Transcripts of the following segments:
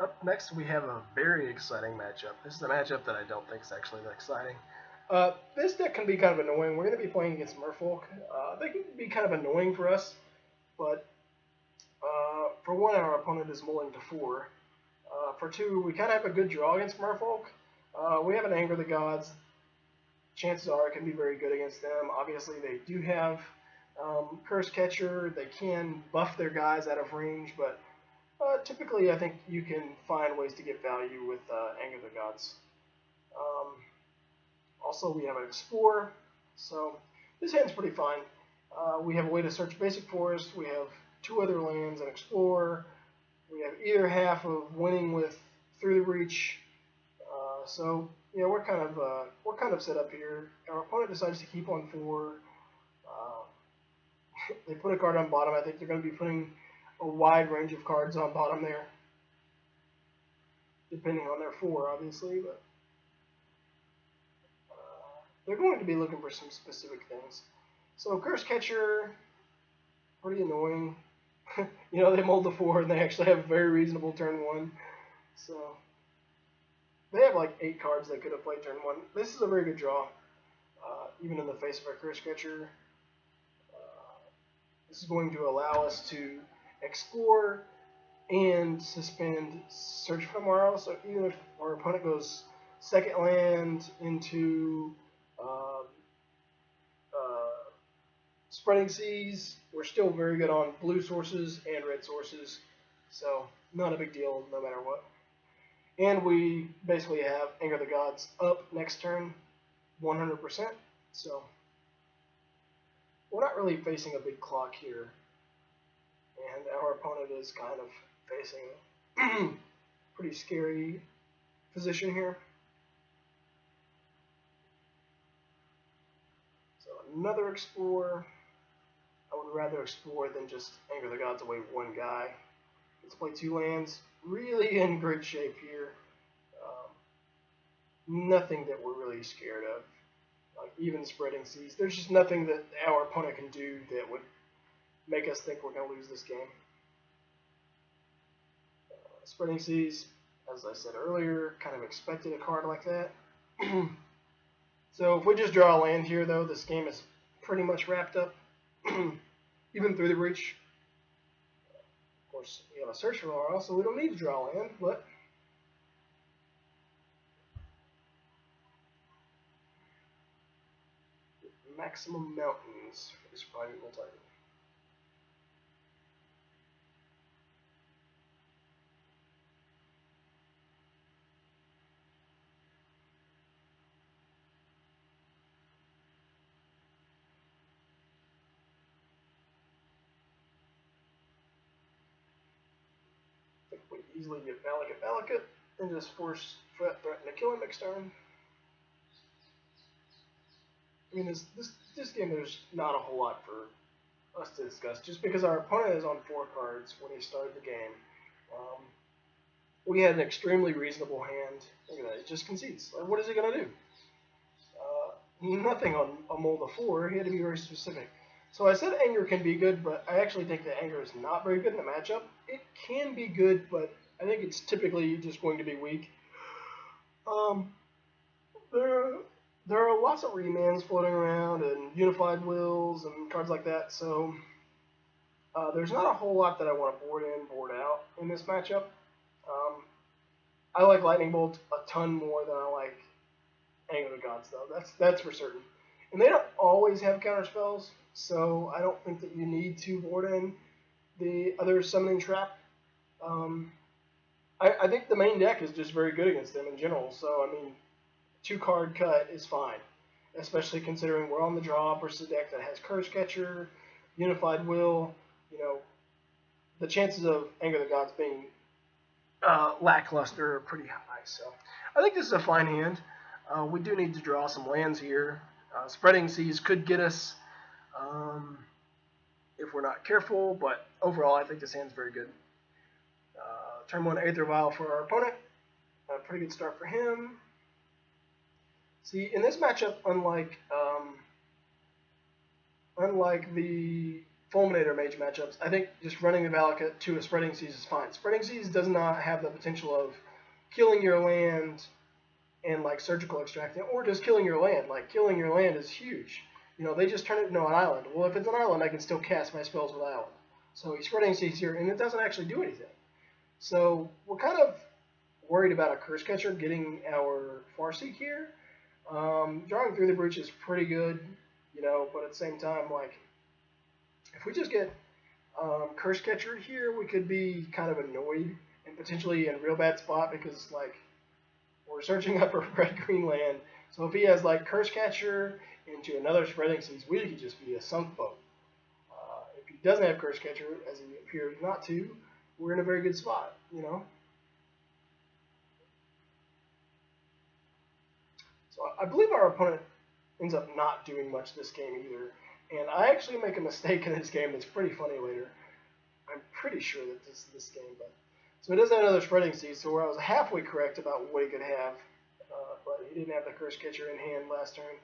Up next, we have a very exciting matchup. This is a matchup that I don't think is actually that exciting. This deck can be kind of annoying. We're going to be playing against Merfolk. They can be kind of annoying for us, but for one, our opponent is mulling to four. For two, we kind of have a good draw against Merfolk. We have an Anger the Gods. Chances are it can be very good against them. Obviously, they do have Curse Catcher. They can buff their guys out of range, but typically, I think you can find ways to get value with Anger the Gods. Um, Also, we have an Explorer, so this hand's pretty fine. We have a way to search basic forest. We have two other lands, an Explorer. We have either half of winning with Through the Reach. So yeah, we're kind of set up here. Our opponent decides to keep on four. They put a card on bottom. I think they're going to be putting a wide range of cards on bottom there, depending on their four, obviously. But they're going to be looking for some specific things. So Curse Catcher, pretty annoying. They mold the four and they actually have a very reasonable turn one. So they have like 8 cards they could have played turn one. This is a very good draw, even in the face of a Curse Catcher. This is going to allow us to explore and suspend Search for Tomorrow. So even if our opponent goes second land into uh, Spreading Seas, we're still very good on blue sources and red sources. So not a big deal no matter what. And we basically have Anger the Gods up next turn 100%. So we're not really facing a big clock here. And our opponent is kind of facing a pretty scary position here. So another Explorer. I would rather explore than just Anger the Gods away one guy. Let's play 2 lands. Really in great shape here. Nothing that we're really scared of. Like even Spreading Seas. There's just nothing that our opponent can do that would make us think we're going to lose this game. Spreading Seas, as I said earlier, kind of expected a card like that. So if we just draw a land here, though, this game is pretty much wrapped up. Even Through the Reach. Of course, we have a Search for Tomorrow, so we don't need to draw land, but Maximum Mountains for this Primeval Titan. I think we easily get Valakut and just force threaten to kill him next turn. I mean, this game, there's not a whole lot for us to discuss, just because our opponent is on 4 cards when he started the game. We had an extremely reasonable hand. Look at that, it just concedes. Like, what is he going to do? Nothing on a mold of 4. He had to be very specific. So I said Anger can be good, but I actually think that Anger is not very good in the matchup. It can be good, but I think it's typically just going to be weak. There there are lots of remands floating around and unified wills and cards like that, so there's not a whole lot that I want to board in, board out in this matchup. Um, I like Lightning Bolt a ton more than I like Anger of the Gods, though. That's for certain. And they don't always have counter spells, so I don't think that you need to board in the other Summoning Trap. Um, I think the main deck is just very good against them in general, so I mean, 2-card cut is fine, especially considering we're on the draw versus a deck that has Curse Catcher, Unified Will. You know, the chances of Anger of the Gods being lackluster are pretty high. So I think this is a fine hand. We do need to draw some lands here. Spreading Seas could get us if we're not careful, but overall I think this hand's very good. Turn 1 Aether Vial for our opponent. A pretty good start for him. See, in this matchup, unlike the Fulminator mage matchups, I think just running the Valakut to a Spreading Seas is fine. Spreading Seas does not have the potential of killing your land and like surgical extracting, or just killing your land. Like killing your land is huge. You know, they just turn it into an island. Well, if it's an island, I can still cast my spells with island. So he's Spreading Seas here, and it doesn't actually do anything. So we're kind of worried about a Curse Catcher getting our Farseek here. Drawing through the breach is pretty good, you know, but at the same time, like, if we just get Curse Catcher here, we could be kind of annoyed and potentially in a real bad spot because, like, we're searching up a red-green land. So if he has, like, Curse Catcher into another Spreading Seas, we could just be a sunk boat. If he doesn't have Curse Catcher, as he appears not to, we're in a very good spot, you know? So I believe our opponent ends up not doing much this game either. And I actually make a mistake in this game that's pretty funny later. I'm pretty sure that this is this game, but so he doesn't have another Spreading Seas, so where I was halfway correct about what he could have, but he didn't have the Curse Catcher in hand last turn.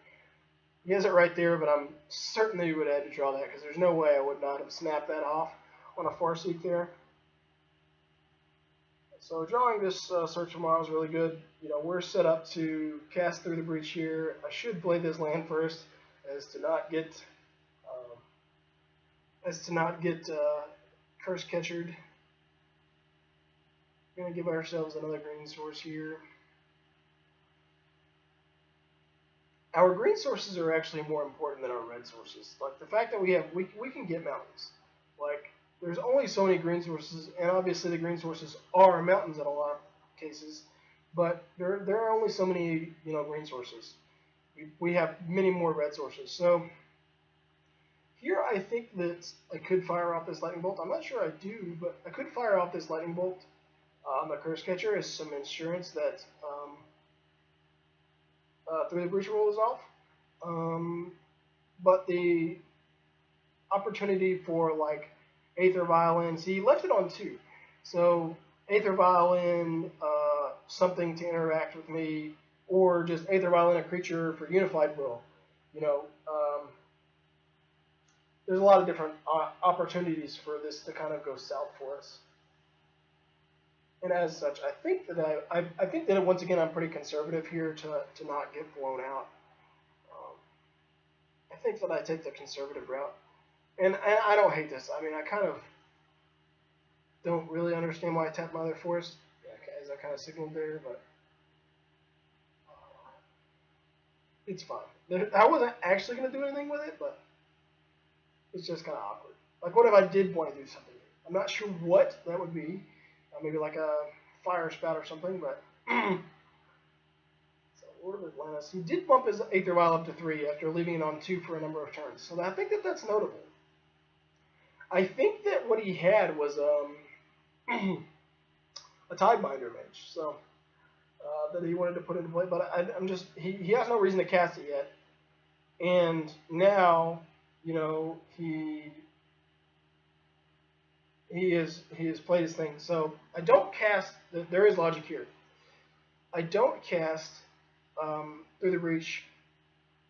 He has it right there, but I'm certain that he would have had to draw that because there's no way I would not have snapped that off on a Farseek there. So drawing this Search for Mara is really good. You know, we're set up to cast through the breach here. I should play this land first, as to not get Curse Catchered. We're gonna give ourselves another green source here. Our green sources are actually more important than our red sources. Like the fact that we can get mountains. Like there's only so many green sources, and obviously the green sources are mountains in a lot of cases, but there are only so many, you know, green sources. We have many more red sources. So here I think that I could fire off this lightning bolt. I'm not sure I do, but I could fire off this lightning bolt on the Curse Catcher as some insurance that through the breach rolls off. But the opportunity for like Aether Violin, see, he left it on 2. So Aether Violin, something to interact with me, or just Aether Violin, a creature for Unified Will. You know, there's a lot of different opportunities for this to kind of go south for us. And as such, I think that I think that once again I'm pretty conservative here to not get blown out. I think that I take the conservative route, and I don't hate this. I mean, I kind of don't really understand why I tapped my other force, as I kind of signaled there, but it's fine. I wasn't actually going to do anything with it, but it's just kind of awkward. Like, what if I did want to do something? I'm not sure what that would be. Maybe like a fire spout or something, but so Lord of Atlantis. He did bump his Aether Vial up to 3 after leaving it on 2 for a number of turns. So I think that that's notable. I think that what he had was a Tidebinder mage, so that he wanted to put into play. But I'm just he has no reason to cast it yet, and now you know he has played his thing. So I don't cast. There is logic here. I don't cast through the breach,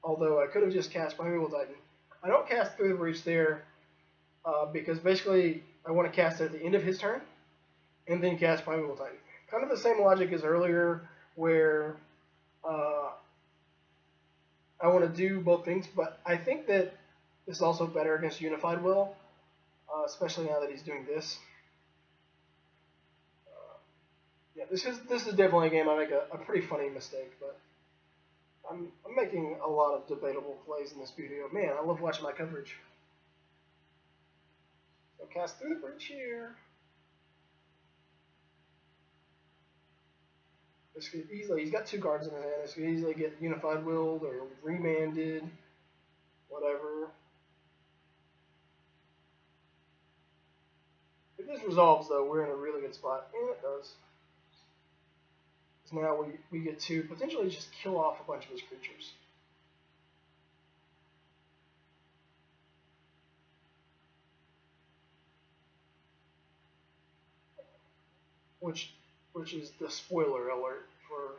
although I could have just cast Primeval Titan. I don't cast through the breach there because basically I want to cast it at the end of his turn and then cast Primeval Titan. Kind of the same logic as earlier, where I want to do both things, but I think that this is also better against Unified Will. Especially now that he's doing this. Yeah, this is definitely a game I make a pretty funny mistake, but I'm making a lot of debatable plays in this video. Man, I love watching my coverage. So cast through the breach here. This could easily, he's got 2 cards in his hand. This could easily get Unified Willed or Remanded, whatever. If this resolves, though, we're in a really good spot. And it does. So now we get to potentially just kill off a bunch of his creatures. Which is the spoiler alert for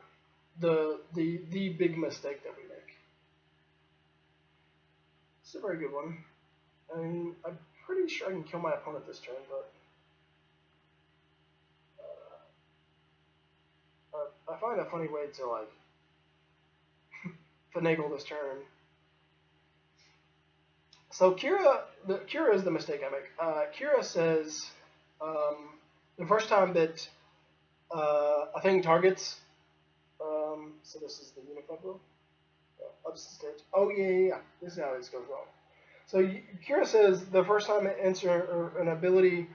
the big mistake that we make. It's a very good one. I mean, pretty sure I can kill my opponent this turn, but I find a funny way to like finagle this turn. So Kira is the mistake I make. Kira says the first time that a thing targets. So this is the Unified Will. Upstage. Oh yeah. This is how this goes wrong. So Kira says the first time it enters an ability.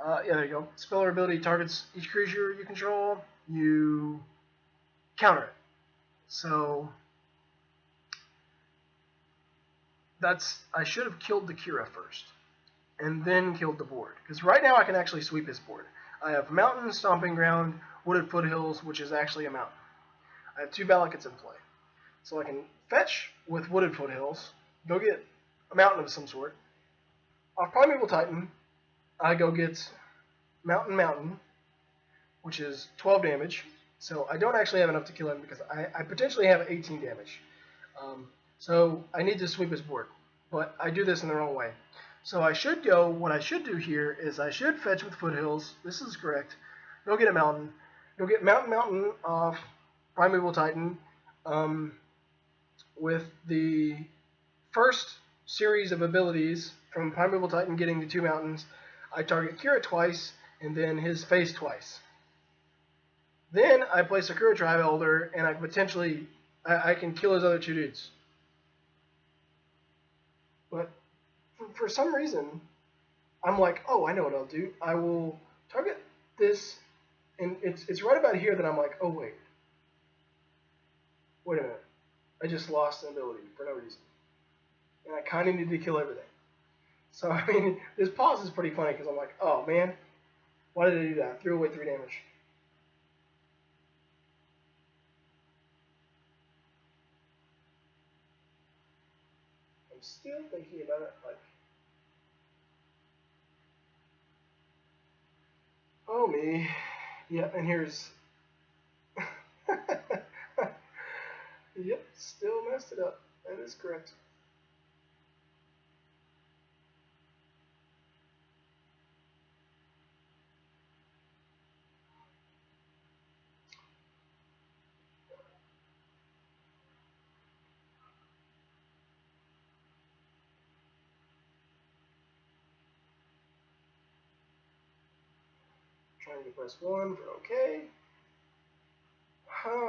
Yeah, there you go. Spell or ability targets each creature you control. You counter it. So I should have killed the Kira first, and then killed the board. Because right now I can actually sweep his board. I have Mountain, Stomping Ground, Wooded Foothills, which is actually a mountain. I have 2 Valakuts in play. So I can fetch with Wooded Foothills, go get a mountain of some sort. Off Primeval Titan, I go get Mountain, which is 12 damage. So I don't actually have enough to kill him because I potentially have 18 damage. So I need to sweep his board, but I do this in the wrong way. So what I should do here is I should fetch with Foothills. This is correct. Go get a mountain. Go get Mountain off Primeval Titan. With the first series of abilities from Primeval Titan getting the 2 mountains, I target Kira twice and then his face twice. Then I play Sakura Tribe Elder and I can kill his other 2 dudes. But for some reason, I'm like, oh, I know what I'll do. I will target this, and it's right about here that I'm like, oh wait a minute. I just lost an ability for no reason. And I kind of need to kill everything. So, I mean, this pause is pretty funny because I'm like, oh, man. Why did I do that? I threw away 3 damage. I'm still thinking about it like, oh, me. Yeah, and here's... Yep, still messed it up. That is correct. Trying to press 1 for OK.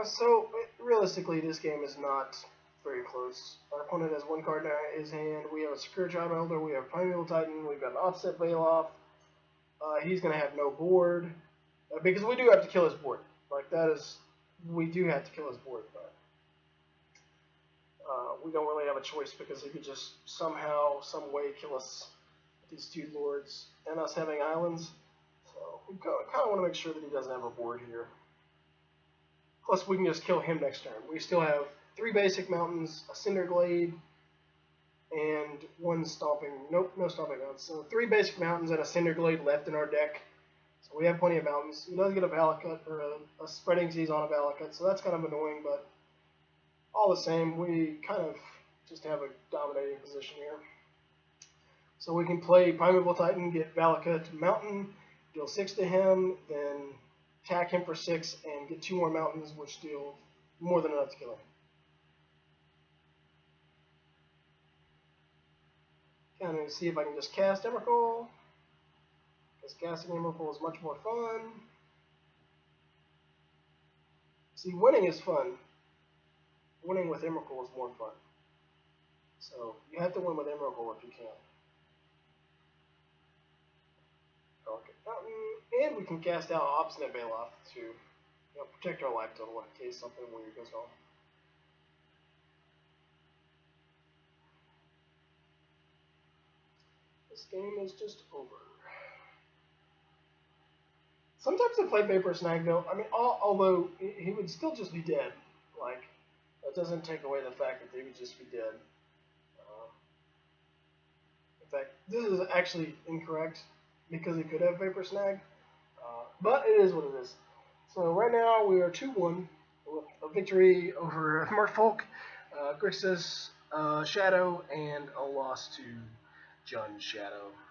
So, realistically, this game is not very close. Our opponent has 1 card in his hand. We have a Sakura Tribe Elder. We have Primeval Titan. We've got an Offset Bailoff. He's going to have no board. Because we do have to kill his board. Like, we do have to kill his board. But we don't really have a choice because he could just somehow, some way kill us with these 2 lords and us having islands. So we kind of want to make sure that he doesn't have a board here. Plus, we can just kill him next turn. We still have 3 basic mountains, a Cinder Glade, and 1 stomping. Nope, no stomping mountains. So 3 basic mountains and a Cinder Glade left in our deck. So we have plenty of mountains. He does get a Valakut, or a Spreading Seas on a Valakut, so that's kind of annoying, but all the same, we kind of just have a dominating position here. So we can play Primeval Titan, get Valakut Mountain, deal 6 to him, then attack him for 6 and get 2 more mountains, which deal more than enough to kill him. Kind of see if I can just cast Emrakul, because casting Emrakul is much more fun. See, winning is fun. Winning with Emrakul is more fun. So you have to win with Emrakul if you can. Okay. And we can cast out Obstinate Bailoff to protect our life total in case something weird goes wrong. This game is just over. Sometimes I play Vapor Snag though. I mean, although he would still just be dead. Like, that doesn't take away the fact that he would just be dead. In fact, this is actually incorrect because he could have Vapor Snag. But it is what it is. So right now we are 2-1. A victory over Merfolk, Grixis, Shadow, and a loss to Jund Shadow.